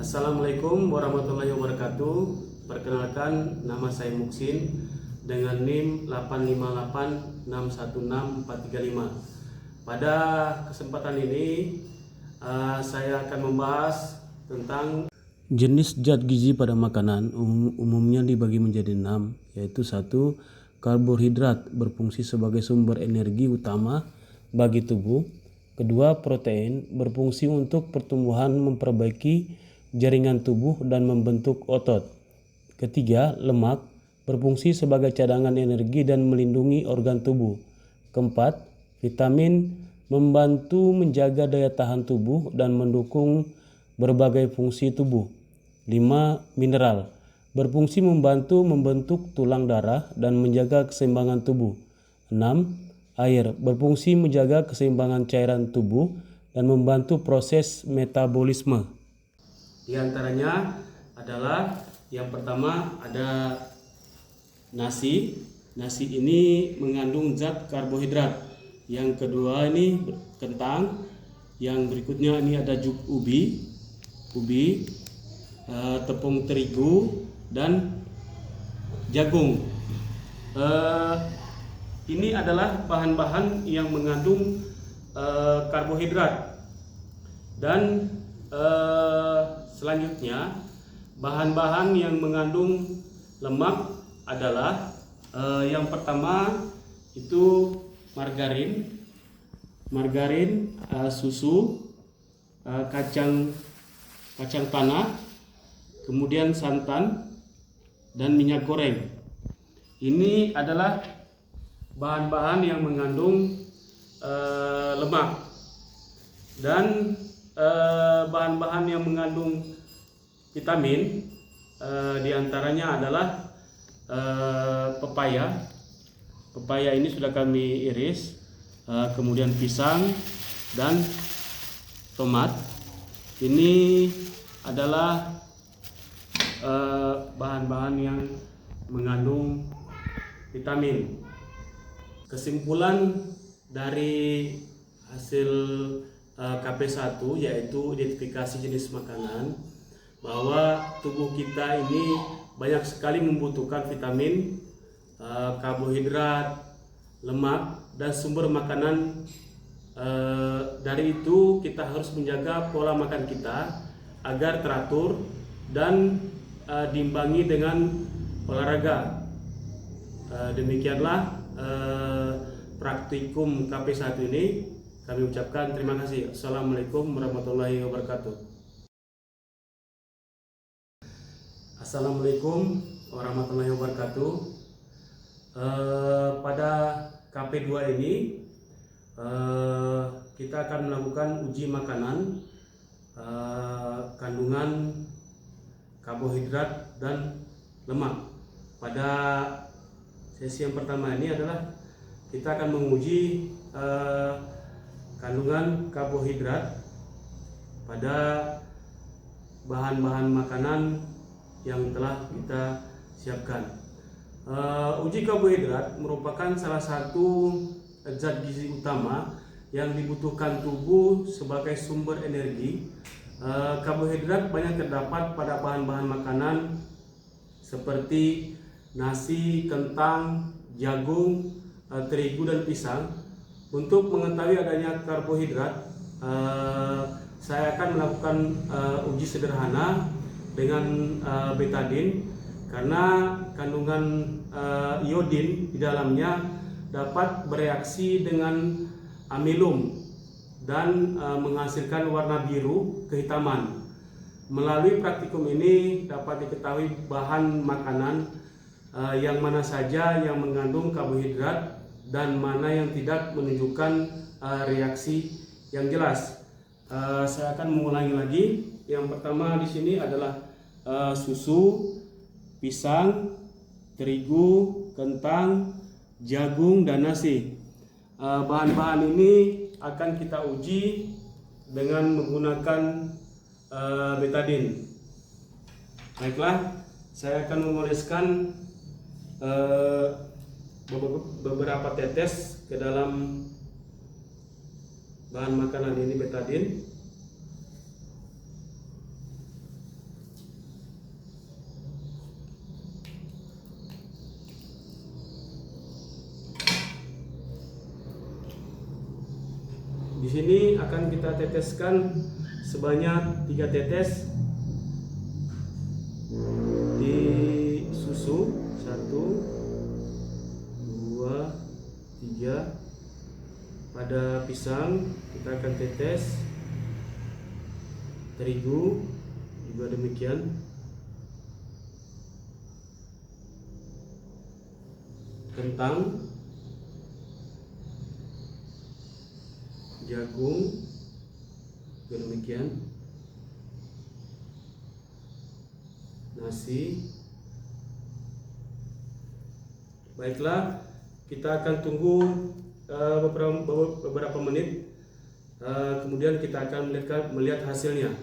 Assalamualaikum warahmatullahi wabarakatuh. Perkenalkan, nama saya Muksin dengan NIM 858616435. Pada kesempatan ini saya akan membahas tentang jenis zat gizi pada makanan. Umumnya dibagi menjadi 6, yaitu 1. Karbohidrat berfungsi sebagai sumber energi utama bagi tubuh. 2. Protein berfungsi untuk pertumbuhan, memperbaiki jaringan tubuh dan membentuk otot. 3. Lemak berfungsi sebagai cadangan energi dan melindungi organ tubuh. 4. Vitamin membantu menjaga daya tahan tubuh dan mendukung berbagai fungsi tubuh. 5. Mineral berfungsi membantu membentuk tulang darah dan menjaga keseimbangan tubuh. 6. Air berfungsi menjaga keseimbangan cairan tubuh dan membantu proses metabolisme. Di antaranya adalah yang pertama ada nasi. Nasi ini mengandung zat karbohidrat. Yang kedua ini kentang. Yang berikutnya ini ada ubi, tepung terigu dan jagung. Ini adalah bahan-bahan yang mengandung karbohidrat. Dan selanjutnya bahan-bahan yang mengandung lemak adalah yang pertama itu margarin, susu, kacang tanah, kemudian santan dan minyak goreng. Ini adalah bahan-bahan yang mengandung lemak. Dan bahan-bahan yang mengandung vitamin diantaranya adalah pepaya. Pepaya ini sudah kami iris, kemudian pisang dan tomat. Ini adalah bahan-bahan yang mengandung vitamin. Kesimpulan dari hasil KP1 yaitu identifikasi jenis makanan, bahwa tubuh kita ini banyak sekali membutuhkan vitamin, karbohidrat, lemak, dan sumber makanan. Dari itu kita harus menjaga pola makan kita agar teratur dan diimbangi dengan olahraga. Demikianlah praktikum KP1 ini. Kami ucapkan terima kasih. Assalamualaikum warahmatullahi wabarakatuh. Assalamualaikum warahmatullahi wabarakatuh. Pada KP2 ini kita akan melakukan uji makanan kandungan karbohidrat dan lemak. Pada sesi yang pertama ini adalah kita akan menguji kandungan karbohidrat pada bahan-bahan makanan yang telah kita siapkan. Uji karbohidrat merupakan salah satu zat gizi utama yang dibutuhkan tubuh sebagai sumber energi. Karbohidrat banyak terdapat pada bahan-bahan makanan seperti nasi, kentang, jagung, terigu, dan pisang. Untuk mengetahui adanya karbohidrat, saya akan melakukan uji sederhana dengan betadin, karena kandungan iodin di dalamnya dapat bereaksi dengan amilum dan menghasilkan warna biru kehitaman. Melalui praktikum ini dapat diketahui bahan makanan yang mana saja yang mengandung karbohidrat dan mana yang tidak menunjukkan reaksi yang jelas. Saya akan mengulangi lagi. Yang pertama di sini adalah susu, pisang, terigu, kentang, jagung, dan nasi. Bahan-bahan ini akan kita uji dengan menggunakan betadin. Baiklah, saya akan mengoleskan beberapa tetes ke dalam bahan makanan ini, betadin. sini akan kita teteskan sebanyak 3 tetes di susu. 1, 2, 3. Pada pisang kita akan tetes, terigu juga demikian, kentang, jagung juga demikian, nasi. Baiklah, kita akan tunggu beberapa menit, kemudian kita akan melihat hasilnya.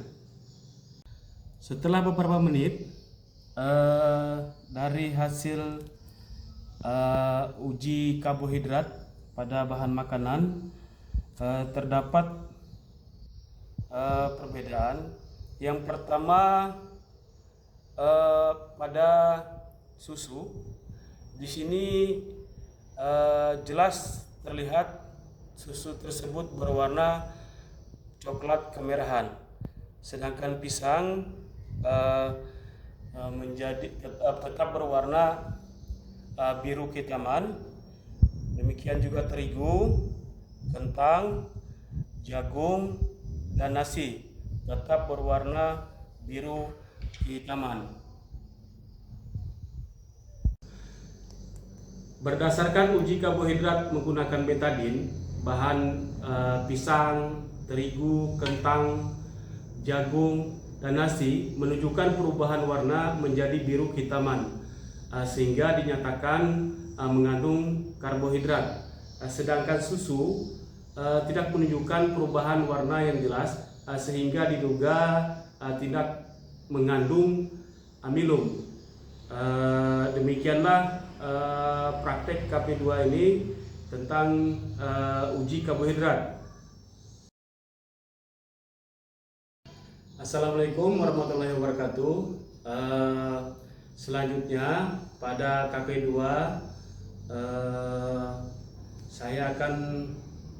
Setelah beberapa menit dari hasil uji karbohidrat pada bahan makanan, terdapat perbedaan. Yang pertama, pada susu di sini jelas terlihat susu tersebut berwarna coklat kemerahan, sedangkan pisang tetap berwarna biru kehitaman. Demikian juga terigu, kentang, jagung, dan nasi tetap berwarna biru kehitaman. Berdasarkan uji karbohidrat menggunakan betadin, bahan pisang, terigu, kentang, jagung, dan nasi menunjukkan perubahan warna menjadi biru kehitaman, sehingga dinyatakan mengandung karbohidrat. Sedangkan susu tidak menunjukkan perubahan warna yang jelas, sehingga diduga tidak mengandung amilum. Demikianlah praktek KP2 ini tentang uji karbohidrat. Assalamualaikum warahmatullahi wabarakatuh. Selanjutnya pada KP2 saya akan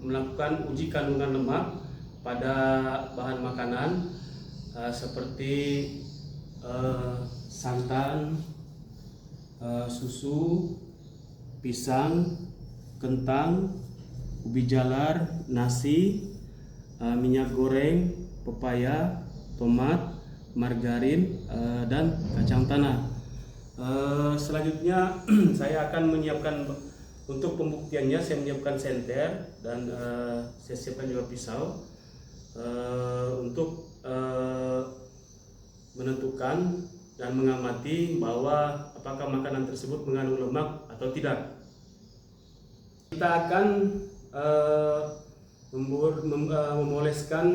melakukan uji kandungan lemak pada bahan makanan seperti santan, susu, pisang, kentang, ubi jalar, nasi, minyak goreng, pepaya, tomat, margarin, dan kacang tanah. Selanjutnya saya akan menyiapkan untuk pembuktiannya. Saya menyiapkan senter dan saya siapkan juga pisau untuk menentukan dan mengamati bahwa apakah makanan tersebut mengandung lemak atau tidak. Kita akan memoleskan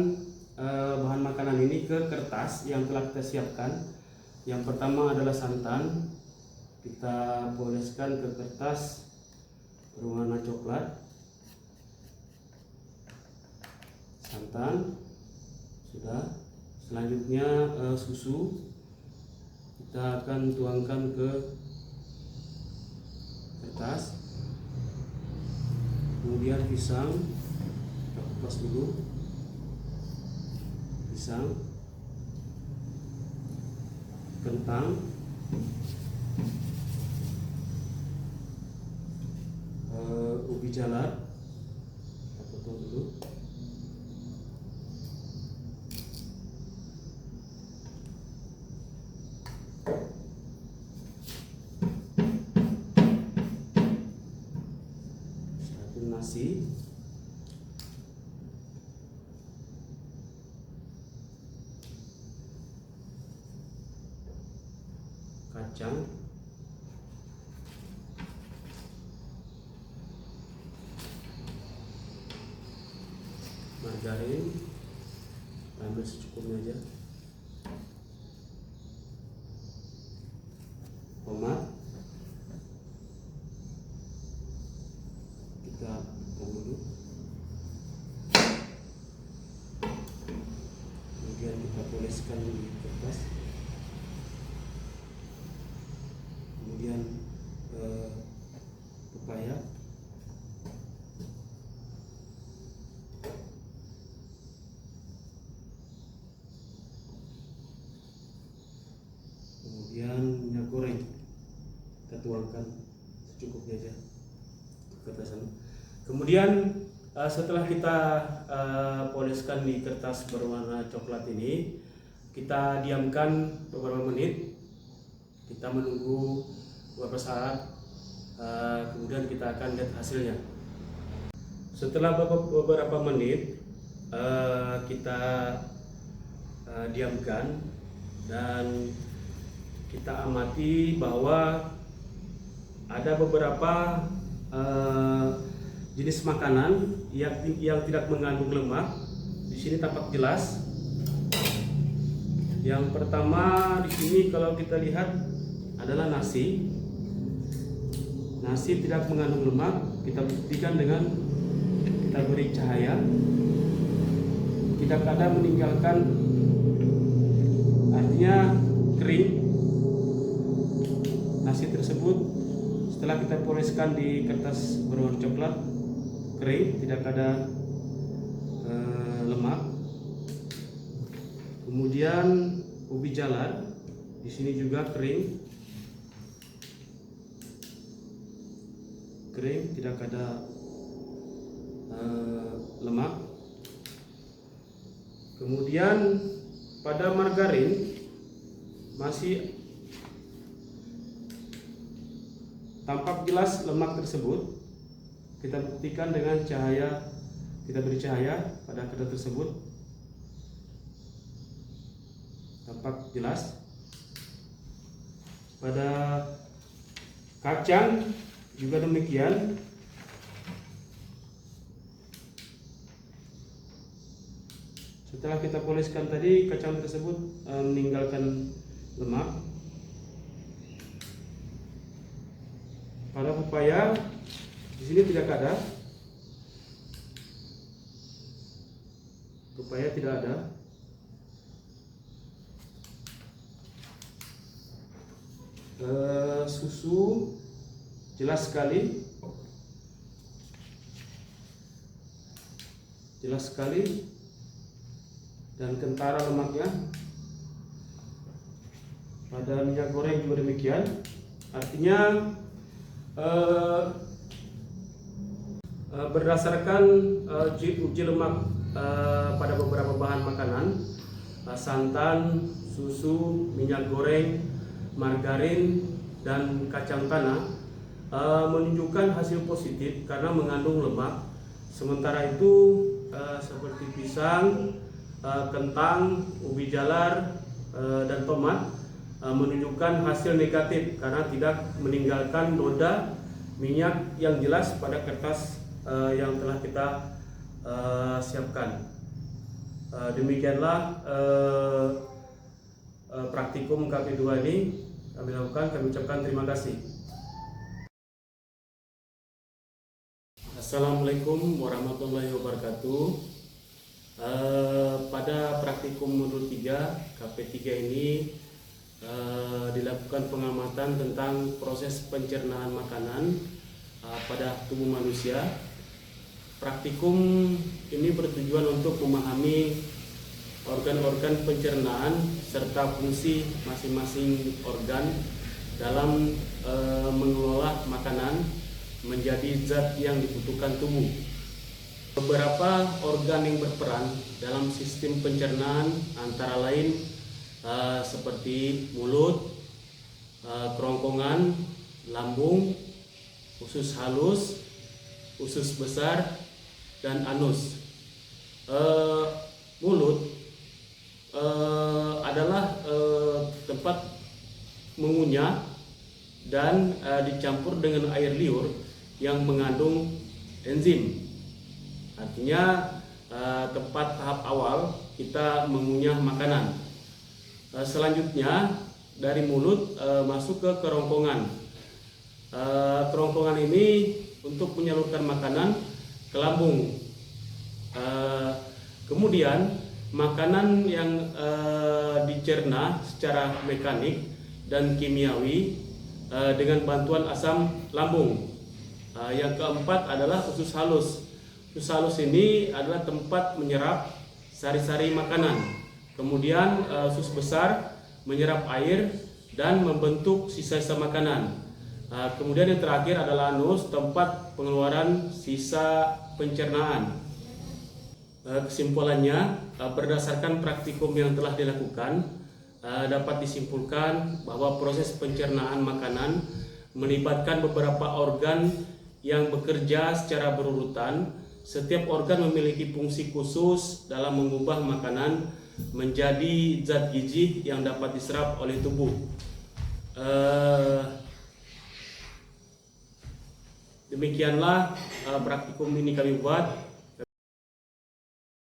bahan makanan ini ke kertas yang telah kita siapkan. Yang pertama adalah santan. Kita poleskan ke kertas berwarna coklat. Santan sudah. Selanjutnya susu. Kita akan tuangkan ke kertas. Kemudian pisang, kita kupas dulu. Pisang, kentang, ubi jalar, kita potong dulu. Nasi, kacang, margarin, ambil secukupnya aja, tomat, kita potong dulu, kemudian kita poleskan di kertas, kemudian pepaya, tuangkan secukupnya aja kertasan. Kemudian setelah kita poleskan di kertas berwarna coklat ini, kita diamkan beberapa menit. Kita menunggu beberapa saat, kemudian kita akan lihat hasilnya. Setelah beberapa menit kita diamkan dan kita amati bahwa ada beberapa jenis makanan yang tidak mengandung lemak. Di sini tampak jelas. Yang pertama di sini kalau kita lihat adalah nasi. Nasi tidak mengandung lemak. Kita buktikan dengan kita beri cahaya. Tidak ada meninggalkan, artinya kering. Nasi tersebut setelah kita poleskan di kertas berwarna coklat, kering, tidak ada lemak. Kemudian ubi jalar di sini juga kering, tidak ada lemak. Kemudian pada margarin masih tampak jelas lemak tersebut. Kita buktikan dengan cahaya, kita beri cahaya pada kertas tersebut, tampak jelas. Pada kacang juga demikian. Setelah kita poleskan tadi, kacang tersebut meninggalkan lemak. Pada pepaya di sini tidak ada. Pepaya tidak ada. Susu jelas sekali. Jelas sekali. Dan kentara lemaknya. Pada minyak goreng juga demikian. Artinya berdasarkan uji lemak pada beberapa bahan makanan, santan, susu, minyak goreng, margarin, dan kacang tanah menunjukkan hasil positif karena mengandung lemak. Sementara itu seperti pisang, kentang, ubi jalar, dan tomat menunjukkan hasil negatif karena tidak meninggalkan noda minyak yang jelas pada kertas yang telah kita siapkan. Demikianlah praktikum KP2 ini kami lakukan. Kami ucapkan terima kasih. Assalamualaikum warahmatullahi wabarakatuh. Pada praktikum modul 3 KP3 ini dilakukan pengamatan tentang proses pencernaan makanan pada tubuh manusia. Praktikum ini bertujuan untuk memahami organ-organ pencernaan serta fungsi masing-masing organ dalam mengelola makanan menjadi zat yang dibutuhkan tubuh. Beberapa organ yang berperan dalam sistem pencernaan antara lain seperti mulut, kerongkongan, lambung, usus halus, usus besar, dan anus. Mulut adalah tempat mengunyah dan dicampur dengan air liur yang mengandung enzim. Artinya tempat tahap awal kita mengunyah makanan. Selanjutnya dari mulut masuk ke kerongkongan. Kerongkongan ini untuk menyalurkan makanan ke lambung. Kemudian makanan yang dicerna secara mekanik dan kimiawi dengan bantuan asam lambung. Yang keempat adalah usus halus. Usus halus ini adalah tempat menyerap sari-sari makanan. Kemudian usus besar menyerap air dan membentuk sisa-sisa makanan. Kemudian yang terakhir adalah anus, tempat pengeluaran sisa pencernaan. Kesimpulannya, berdasarkan praktikum yang telah dilakukan, dapat disimpulkan bahwa proses pencernaan makanan melibatkan beberapa organ yang bekerja secara berurutan. Setiap organ memiliki fungsi khusus dalam mengubah makanan menjadi zat gizi yang dapat diserap oleh tubuh. Demikianlah praktikum ini kami buat.